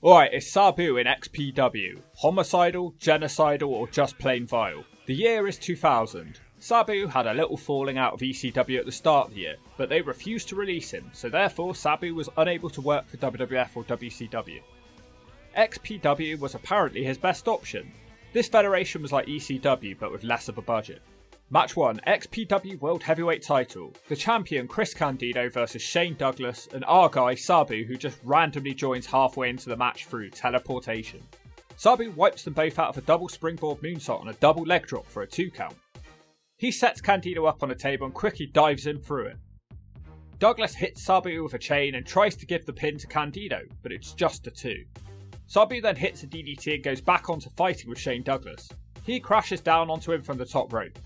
Alright, it's Sabu in XPW. Homicidal, genocidal, or just plain vile. The year is 2000. Sabu had a little falling out of ECW at the start of the year, but they refused to release him, so therefore Sabu was unable to work for WWF or WCW. XPW was apparently his best option. This federation was like ECW but with less of a budget. Match 1, XPW World Heavyweight title. The champion Chris Candido versus Shane Douglas and our guy Sabu, who just randomly joins halfway into the match through teleportation. Sabu wipes them both out of a double springboard moonsault on a double leg drop for a 2 count. He sets Candido up on a table and quickly dives him through it. Douglas hits Sabu with a chain and tries to give the pin to Candido, but it's just a 2. Sabu then hits a DDT and goes back onto fighting with Shane Douglas. He crashes down onto him from the top rope.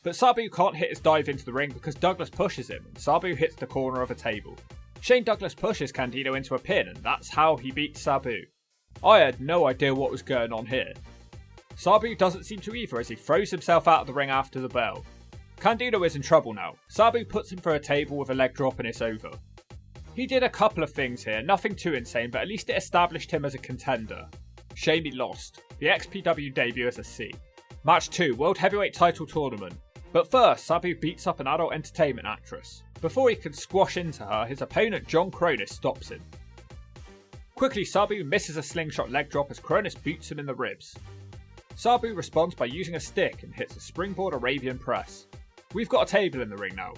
But Sabu can't hit his dive into the ring because Douglas pushes him and Sabu hits the corner of a table. Shane Douglas pushes Candido into a pin and that's how he beats Sabu. I had no idea what was going on here. Sabu doesn't seem to either as he throws himself out of the ring after the bell. Candido is in trouble now. Sabu puts him through a table with a leg drop and it's over. He did a couple of things here, nothing too insane, but at least it established him as a contender. Shame he lost. The XPW debut as a C. Match 2, World Heavyweight Title Tournament. But first, Sabu beats up an adult entertainment actress. Before he can squash into her, his opponent John Cronus stops him. Quickly, Sabu misses a slingshot leg drop as Cronus boots him in the ribs. Sabu responds by using a stick and hits a springboard Arabian press. We've got a table in the ring now.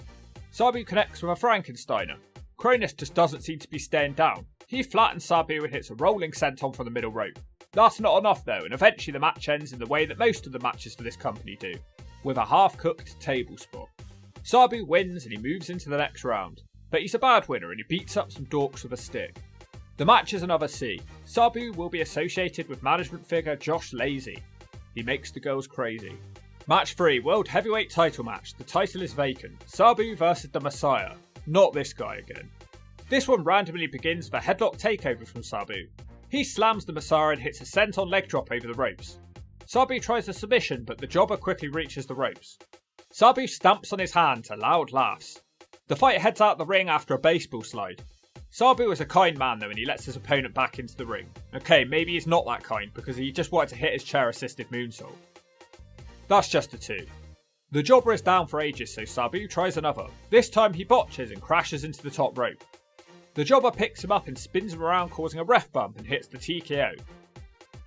Sabu connects with a Frankensteiner. Cronus just doesn't seem to be staying down. He flattens Sabu and hits a rolling senton from the middle rope. That's not enough though, and eventually the match ends in the way that most of the matches for this company do, with a half-cooked table spot. Sabu wins and he moves into the next round, but he's a bad winner and he beats up some dorks with a stick. The match is another C. Sabu will be associated with management figure Josh Lazy. He makes the girls crazy. Match 3, World Heavyweight title match. The title is vacant. Sabu versus the Messiah. Not this guy again. This one randomly begins with a headlock takeover from Sabu. He slams the Messiah and hits a senton leg drop over the ropes. Sabu tries a submission, but the jobber quickly reaches the ropes. Sabu stamps on his hand to loud laughs. The fight heads out the ring after a baseball slide. Sabu is a kind man though and he lets his opponent back into the ring. Okay, maybe he's not that kind because he just wanted to hit his chair assisted moonsault. That's just a 2. The jobber is down for ages so Sabu tries another. This time he botches and crashes into the top rope. The jobber picks him up and spins him around causing a ref bump and hits the TKO.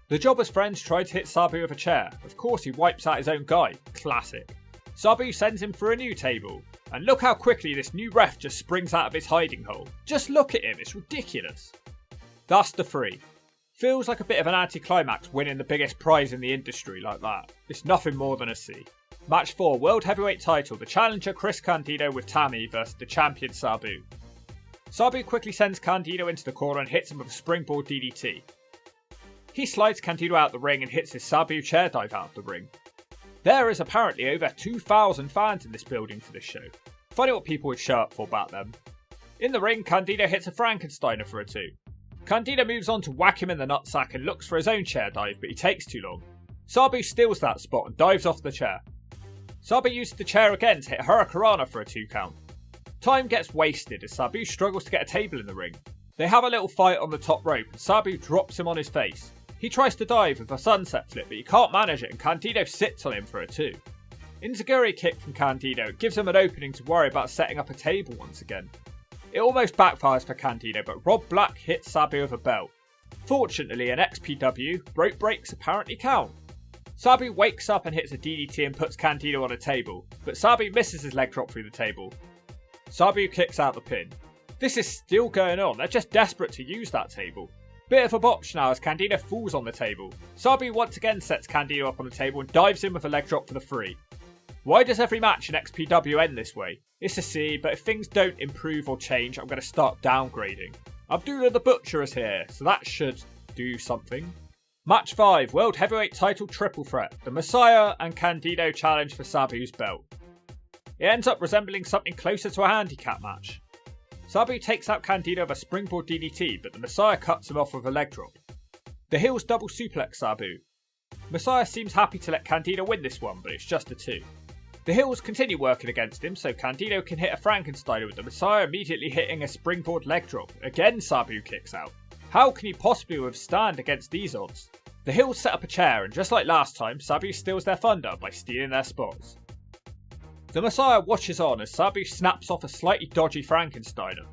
The jobber's friends try to hit Sabu with a chair. Of course he wipes out his own guy. Classic. Sabu sends him for a new table. And look how quickly this new ref just springs out of his hiding hole. Just look at him, it's ridiculous. That's the 3. Feels like a bit of an anticlimax winning the biggest prize in the industry like that. It's nothing more than a C. Match 4, World Heavyweight title. The challenger Chris Candido with Tammy versus the champion Sabu. Sabu quickly sends Candido into the corner and hits him with a springboard DDT. He slides Candido out the ring and hits his Sabu chair dive out of the ring. There is apparently over 2,000 fans in this building for this show. Funny what people would show up for back then. In the ring, Candido hits a Frankensteiner for a 2. Candido moves on to whack him in the nutsack and looks for his own chair dive, but he takes too long. Sabu steals that spot and dives off the chair. Sabu uses the chair again to hit Hurricanrana for a 2 count. Time gets wasted as Sabu struggles to get a table in the ring. They have a little fight on the top rope and Sabu drops him on his face. He tries to dive with a sunset flip but he can't manage it and Candido sits on him for a 2. Enziguri kick from Candido gives him an opening to worry about setting up a table once again. It almost backfires for Candido but Rob Black hits Sabu with a belt. Fortunately in XPW, rope breaks apparently count. Sabu wakes up and hits a DDT and puts Candido on a table, but Sabu misses his leg drop through the table. Sabu kicks out the pin. This is still going on, they're just desperate to use that table. Bit of a botch now as Candido falls on the table. Sabu once again sets Candido up on the table and dives in with a leg drop for the 3. Why does every match in XPW end this way? It's a C, but if things don't improve or change, I'm going to start downgrading. Abdullah the Butcher is here, so that should do something. Match 5, World Heavyweight title triple threat. The Messiah and Candido challenge for Sabu's belt. It ends up resembling something closer to a handicap match. Sabu takes out Candido with a springboard DDT, but the Messiah cuts him off with a leg drop. The heels double suplex Sabu. Messiah seems happy to let Candido win this one, but it's just a 2. The heels continue working against him, so Candido can hit a Frankensteiner with the Messiah immediately hitting a springboard leg drop. Again Sabu kicks out. How can he possibly withstand against these odds? The heels set up a chair, and just like last time, Sabu steals their thunder by stealing their spots. The Messiah watches on as Sabu snaps off a slightly dodgy Frankensteiner.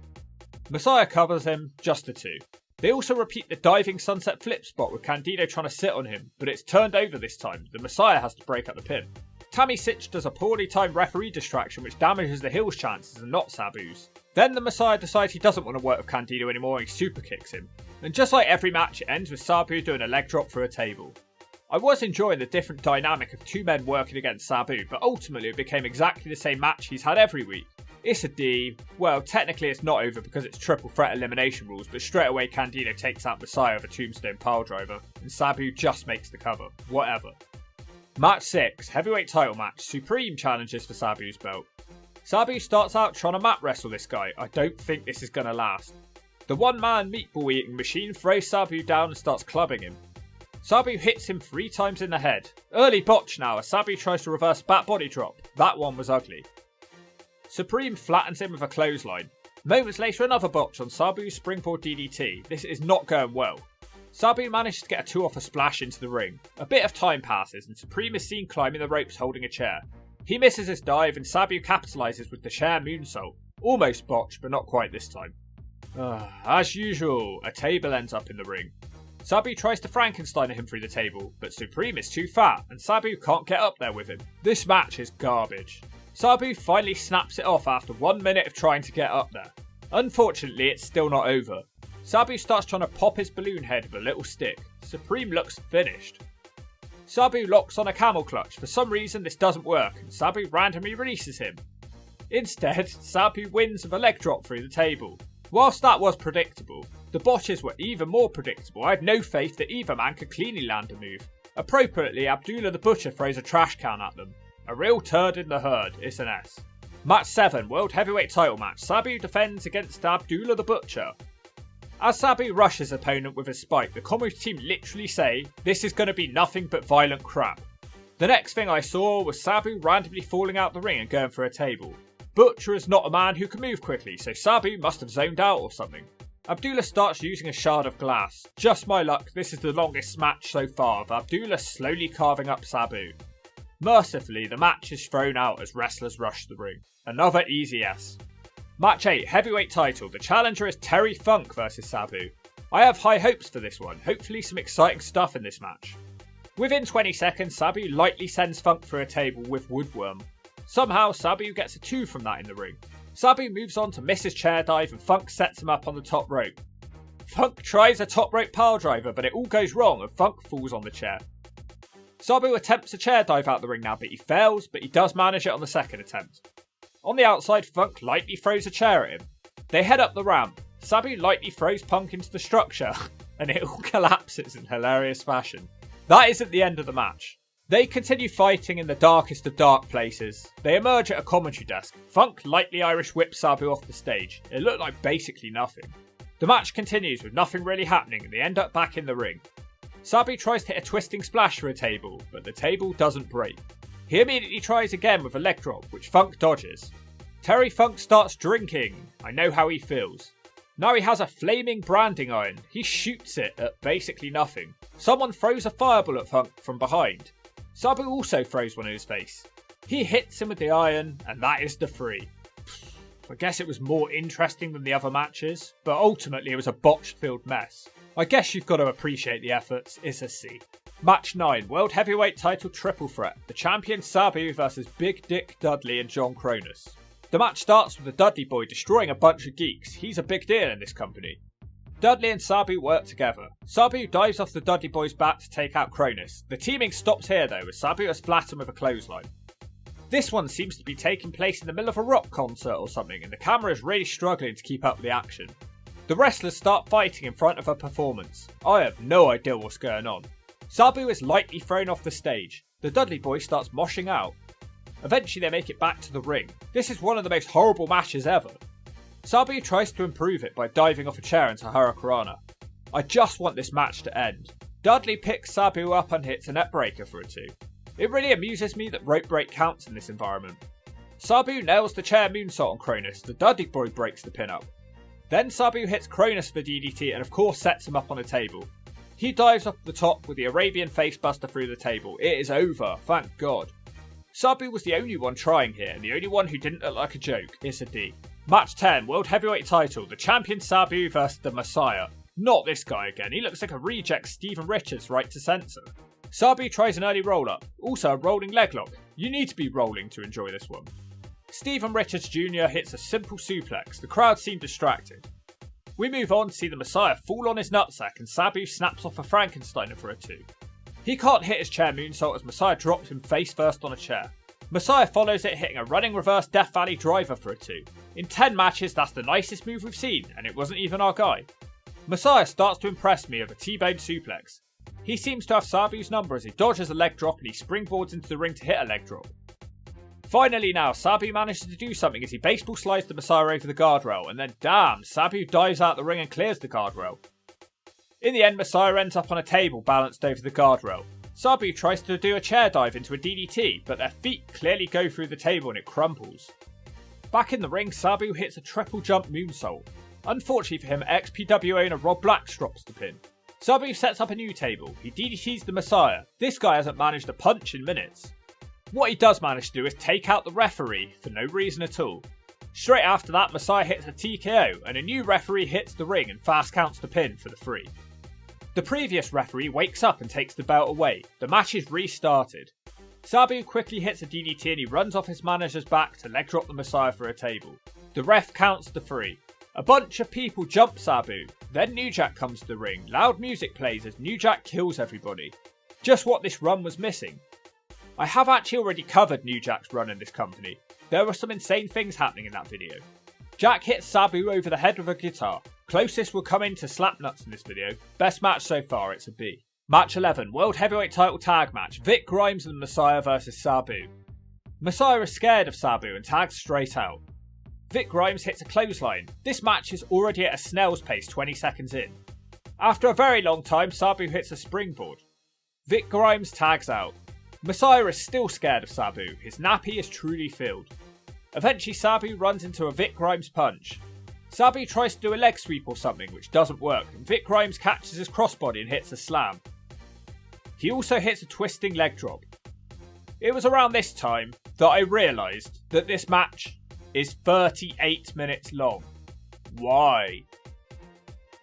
Messiah covers him, just the two. They also repeat the diving sunset flip spot with Candido trying to sit on him, but it's turned over this time. The Messiah has to break up the pin. Tammy Sitch does a poorly timed referee distraction which damages the heel's chances and not Sabu's. Then the Messiah decides he doesn't want to work with Candido anymore and he super kicks him. And just like every match, it ends with Sabu doing a leg drop through a table. I was enjoying the different dynamic of two men working against Sabu, but ultimately it became exactly the same match he's had every week. It's a D. Well, technically it's not over because it's triple threat elimination rules, but straight away Candido takes out Messiah with a tombstone piledriver, and Sabu just makes the cover. Whatever. Match 6, heavyweight title match, Supreme challenges for Sabu's belt. Sabu starts out trying to mat wrestle this guy. I don't think this is going to last. The one-man meatball eating machine throws Sabu down and starts clubbing him. Sabu hits him 3 times in the head. Early botch now as Sabu tries to reverse back body drop. That one was ugly. Supreme flattens him with a clothesline. Moments later another botch on Sabu's springboard DDT. This is not going well. Sabu manages to get a 2-offer splash into the ring. A bit of time passes and Supreme is seen climbing the ropes holding a chair. He misses his dive and Sabu capitalises with the chair moonsault. Almost botched, but not quite this time. As usual, a table ends up in the ring. Sabu tries to Frankenstein him through the table, but Supreme is too fat and Sabu can't get up there with him. This match is garbage. Sabu finally snaps it off after 1 minute of trying to get up there. Unfortunately, it's still not over. Sabu starts trying to pop his balloon head with a little stick. Supreme looks finished. Sabu locks on a camel clutch. For some reason this doesn't work and Sabu randomly releases him. Instead, Sabu wins with a leg drop through the table. Whilst that was predictable, the botches were even more predictable. I had no faith that either man could cleanly land a move. Appropriately, Abdullah the Butcher throws a trash can at them. A real turd in the herd, it's an S. Match 7, World Heavyweight title match. Sabu defends against Abdullah the Butcher. As Sabu rushes his opponent with a spike, the commentary team literally say, "This is going to be nothing but violent crap." The next thing I saw was Sabu randomly falling out the ring and going for a table. Butcher is not a man who can move quickly, so Sabu must have zoned out or something. Abdullah starts using a shard of glass. Just my luck, this is the longest match so far, with Abdullah slowly carving up Sabu. Mercifully, the match is thrown out as wrestlers rush the ring. Another easy S. Match 8, heavyweight title. The challenger is Terry Funk versus Sabu. I have high hopes for this one, hopefully some exciting stuff in this match. Within 20 seconds, Sabu lightly sends Funk through a table with woodworm. Somehow, Sabu gets a 2 from that in the ring. Sabu moves on to miss his chair dive and Funk sets him up on the top rope. Funk tries a top rope piledriver, but it all goes wrong and Funk falls on the chair. Sabu attempts a chair dive out the ring now, but he fails, but he does manage it on the second attempt. On the outside, Funk lightly throws a chair at him. They head up the ramp. Sabu lightly throws Punk into the structure, and it all collapses in hilarious fashion. That isn't the end of the match. They continue fighting in the darkest of dark places. They emerge at a commentary desk. Funk lightly Irish whips Sabu off the stage. It looked like basically nothing. The match continues with nothing really happening, and they end up back in the ring. Sabu tries to hit a twisting splash for a table, but the table doesn't break. He immediately tries again with a leg drop, which Funk dodges. Terry Funk starts drinking. I know how he feels. Now he has a flaming branding iron. He shoots it at basically nothing. Someone throws a fireball at Funk from behind. Sabu also throws one in his face. He hits him with the iron, and that is the 3. I guess it was more interesting than the other matches, but ultimately it was a botched-filled mess. I guess you've got to appreciate the efforts, it's a C. Match 9, World Heavyweight title triple threat. The champion Sabu versus Big Dick Dudley and John Cronus. The match starts with the Dudley boy destroying a bunch of geeks. He's a big deal in this company. Dudley and Sabu work together. Sabu dives off the Dudley boy's back to take out Cronus. The teaming stops here though, as Sabu has flattened with a clothesline. This one seems to be taking place in the middle of a rock concert or something, and the camera is really struggling to keep up with the action. The wrestlers start fighting in front of a performance. I have no idea what's going on. Sabu is lightly thrown off the stage. The Dudley boy starts moshing out. Eventually they make it back to the ring. This is one of the most horrible matches ever. Sabu tries to improve it by diving off a chair into Hurricanrana. I just want this match to end. Dudley picks Sabu up and hits a net breaker for a 2. It really amuses me that rope break counts in this environment. Sabu nails the chair moonsault on Cronus. The Dudley boy breaks the pin up. Then Sabu hits Cronus for DDT and of course sets him up on a table. He dives up the top with the Arabian facebuster through the table. It is over, thank God. Sabu was the only one trying here, and the only one who didn't look like a joke. It's a D. Match 10, World Heavyweight title, the champion Sabu versus the Messiah. Not this guy again, he looks like a reject Steven Richards right to censor. Sabu tries an early roll up, also a rolling leg lock. You need to be rolling to enjoy this one. Steven Richards Jr. hits a simple suplex, the crowd seem distracted. We move on to see the Messiah fall on his nutsack and Sabu snaps off a Frankensteiner for a 2. He can't hit his chair moonsault as Messiah drops him face first on a chair. Messiah follows it hitting a running reverse Death Valley driver for a 2. In 10 matches that's the nicest move we've seen, and it wasn't even our guy. Messiah starts to impress me with a T-bone suplex. He seems to have Sabu's number as he dodges a leg drop and he springboards into the ring to hit a leg drop. Finally now, Sabu manages to do something as he baseball slides the Messiah over the guardrail, and then damn, Sabu dives out the ring and clears the guardrail. In the end, Messiah ends up on a table balanced over the guardrail. Sabu tries to do a chair dive into a DDT, but their feet clearly go through the table and it crumples. Back in the ring, Sabu hits a triple jump moonsault. Unfortunately for him, XPW owner Rob Black drops the pin. Sabu sets up a new table. He DDTs the Messiah. This guy hasn't managed a punch in minutes. What he does manage to do is take out the referee for no reason at all. Straight after that, Messiah hits a TKO and a new referee hits the ring and fast counts the pin for the 3. The previous referee wakes up and takes the belt away. The match is restarted. Sabu quickly hits a DDT and he runs off his manager's back to leg drop the Messiah for a table. The ref counts the 3. A bunch of people jump Sabu. Then New Jack comes to the ring. Loud music plays as New Jack kills everybody. Just what this run was missing. I have actually already covered New Jack's run in this company. There were some insane things happening in that video. Jack hits Sabu over the head with a guitar. Closest will come into Slapnuts in this video. Best match so far, it's a B. Match 11, World Heavyweight title tag match. Vic Grimes and the Messiah versus Sabu. Messiah is scared of Sabu and tags straight out. Vic Grimes hits a clothesline. This match is already at a snail's pace 20 seconds in. After a very long time, Sabu hits a springboard. Vic Grimes tags out. Messiah is still scared of Sabu. His nappy is truly filled. Eventually Sabu runs into a Vic Grimes punch. Sabu tries to do a leg sweep or something which doesn't work, and Vic Grimes catches his crossbody and hits a slam. He also hits a twisting leg drop. It was around this time that I realised that this match is 38 minutes long. Why?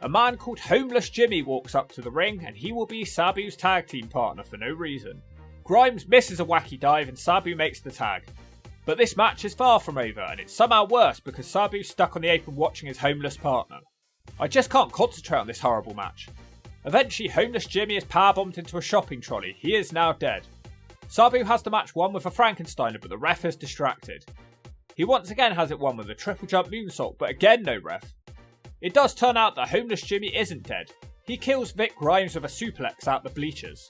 A man called Homeless Jimmy walks up to the ring and he will be Sabu's tag team partner for no reason. Grimes misses a wacky dive and Sabu makes the tag. But this match is far from over and it's somehow worse because Sabu's stuck on the apron watching his homeless partner. I just can't concentrate on this horrible match. Eventually Homeless Jimmy is powerbombed into a shopping trolley. He is now dead. Sabu has the match won with a Frankensteiner but the ref is distracted. He once again has it won with a triple jump moonsault but again no ref. It does turn out that Homeless Jimmy isn't dead. He kills Vic Grimes with a suplex out the bleachers.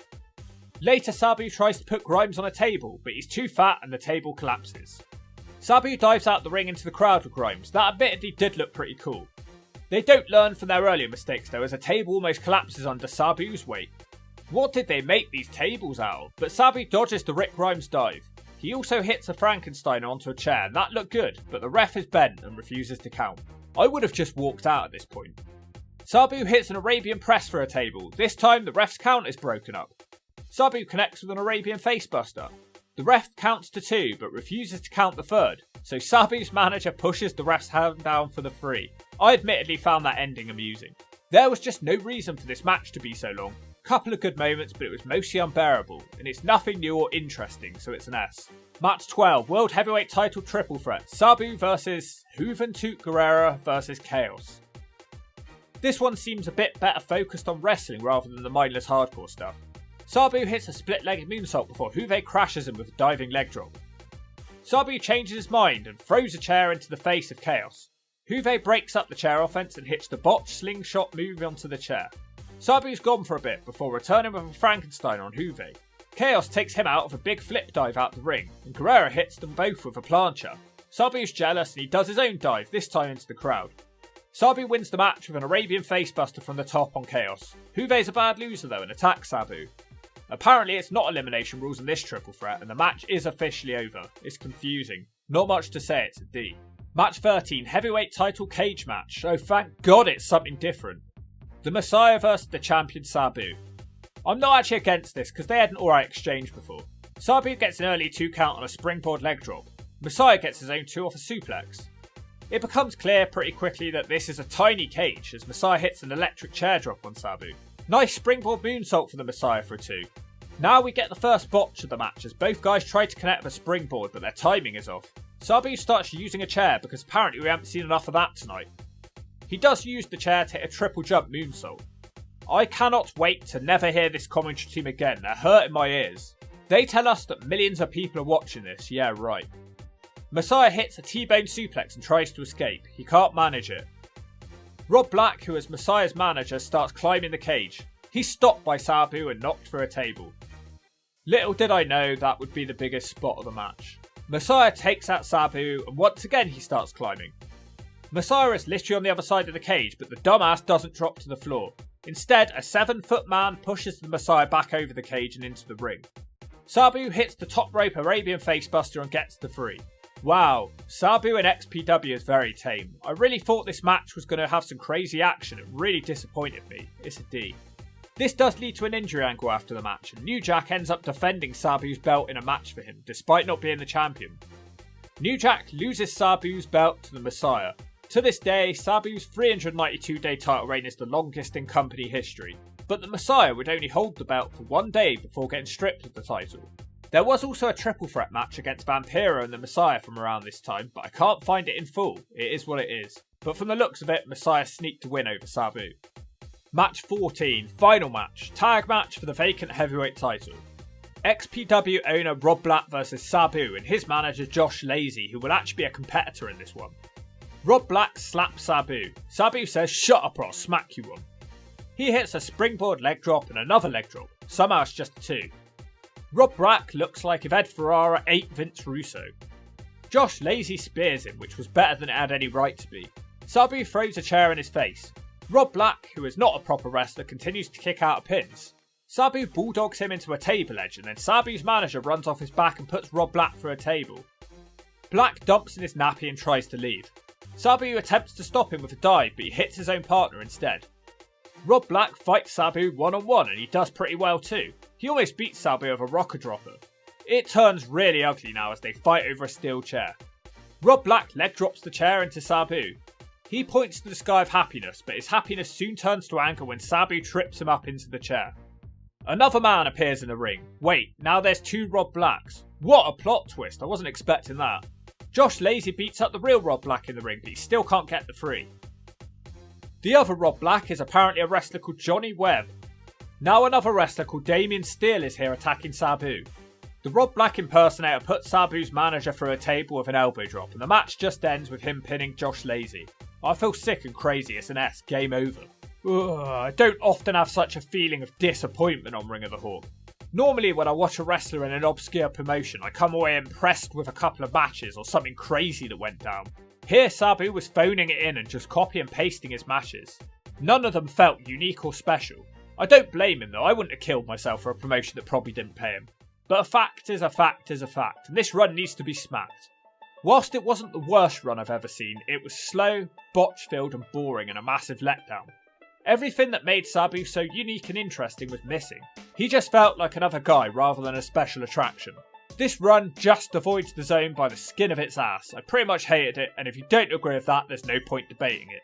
Later Sabu tries to put Grimes on a table, but he's too fat and the table collapses. Sabu dives out the ring into the crowd with Grimes. That admittedly did look pretty cool. They don't learn from their earlier mistakes though, as a table almost collapses under Sabu's weight. What did they make these tables out of? But Sabu dodges the Rick Grimes dive. He also hits a Frankensteiner onto a chair and that looked good, but the ref is bent and refuses to count. I would have just walked out at this point. Sabu hits an Arabian press for a table. This time the ref's count is broken up. Sabu connects with an Arabian facebuster. The ref counts to 2 but refuses to count the third, so Sabu's manager pushes the ref's hand down for the 3. I admittedly found that ending amusing. There was just no reason for this match to be so long. Couple of good moments but it was mostly unbearable, and it's nothing new or interesting so it's an S. Match 12, World Heavyweight title triple threat. Sabu versus Juventud Guerrera versus Chaos. This one seems a bit better focused on wrestling rather than the mindless hardcore stuff. Sabu hits a split-legged moonsault before Juve crashes him with a diving leg drop. Sabu changes his mind and throws a chair into the face of Chaos. Juve breaks up the chair offense and hits the botched slingshot move onto the chair. Sabu's gone for a bit before returning with a Frankenstein on Juve. Chaos takes him out of a big flip dive out the ring, and Guerrera hits them both with a plancha. Sabu's jealous and he does his own dive, this time into the crowd. Sabu wins the match with an Arabian facebuster from the top on Chaos. Juve's a bad loser though and attacks Sabu. Apparently it's not elimination rules in this triple threat and the match is officially over. It's confusing. Not much to say, it's a D. Match 13, heavyweight title cage match. Oh, thank God it's something different. The Messiah versus the champion Sabu. I'm not actually against this because they had an alright exchange before. Sabu gets an early 2 count on a springboard leg drop. Messiah gets his own 2 off a suplex. It becomes clear pretty quickly that this is a tiny cage as Messiah hits an electric chair drop on Sabu. Nice springboard moonsault for the Messiah for a 2. Now we get the first botch of the match as both guys try to connect with a springboard but their timing is off. Sabu starts using a chair because apparently we haven't seen enough of that tonight. He does use the chair to hit a triple jump moonsault. I cannot wait to never hear this commentary team again, they're hurting my ears. They tell us that millions of people are watching this, yeah right. Messiah hits a T-bone suplex and tries to escape, he can't manage it. Rob Black, who is Messiah's manager, starts climbing the cage. He's stopped by Sabu and knocked through a table. Little did I know that would be the biggest spot of the match. Messiah takes out Sabu and once again he starts climbing. Messiah is literally on the other side of the cage but the dumbass doesn't drop to the floor. Instead, a 7-foot man pushes the Messiah back over the cage and into the ring. Sabu hits the top rope Arabian facebuster and gets the 3. Wow, Sabu and XPW is very tame. I really thought this match was going to have some crazy action, it really disappointed me. It's a D. This does lead to an injury angle after the match, and New Jack ends up defending Sabu's belt in a match for him, despite not being the champion. New Jack loses Sabu's belt to the Messiah. To this day, Sabu's 392-day title reign is the longest in company history, but the Messiah would only hold the belt for 1 day before getting stripped of the title. There was also a triple threat match against Vampiro and the Messiah from around this time, but I can't find it in full, it is what it is. But from the looks of it, Messiah sneaked a win over Sabu. Match 14, final match, tag match for the vacant heavyweight title. XPW owner Rob Black vs Sabu and his manager Josh Lazy, who will actually be a competitor in this one. Rob Black slaps Sabu. Sabu says, "Shut up or I'll smack you one." He hits a springboard leg drop and another leg drop. Somehow it's just a 2. Rob Black looks like if Ed Ferrara ate Vince Russo. Josh Lazy spears him, which was better than it had any right to be. Sabu throws a chair in his face. Rob Black, who is not a proper wrestler, continues to kick out of pins. Sabu bulldogs him into a table edge and then Sabu's manager runs off his back and puts Rob Black through a table. Black dumps in his nappy and tries to leave. Sabu attempts to stop him with a dive but he hits his own partner instead. Rob Black fights Sabu one-on-one and he does pretty well too. He almost beats Sabu with a rocker dropper. It turns really ugly now as they fight over a steel chair. Rob Black leg drops the chair into Sabu. He points to the sky of happiness, but his happiness soon turns to anger when Sabu trips him up into the chair. Another man appears in the ring. Wait, now there's 2 Rob Blacks. What a plot twist, I wasn't expecting that. Josh Lazy beats up the real Rob Black in the ring, but he still can't get the 3. The other Rob Black is apparently a wrestler called Johnny Webb. Now another wrestler called Damian Steele is here attacking Sabu. The Rob Black impersonator puts Sabu's manager through a table with an elbow drop and the match just ends with him pinning Josh Lazy. I feel sick and crazy, it's an S, game over. Ugh, I don't often have such a feeling of disappointment on Ring of the Hawk. Normally when I watch a wrestler in an obscure promotion, I come away impressed with a couple of matches or something crazy that went down. Here Sabu was phoning it in and just copy and pasting his matches. None of them felt unique or special. I don't blame him though, I wouldn't have killed myself for a promotion that probably didn't pay him. But a fact is a fact is a fact, and this run needs to be smacked. Whilst it wasn't the worst run I've ever seen, it was slow, botch-filled and boring and a massive letdown. Everything that made Sabu so unique and interesting was missing. He just felt like another guy rather than a special attraction. This run just avoids the zone by the skin of its ass. I pretty much hated it, and if you don't agree with that, there's no point debating it.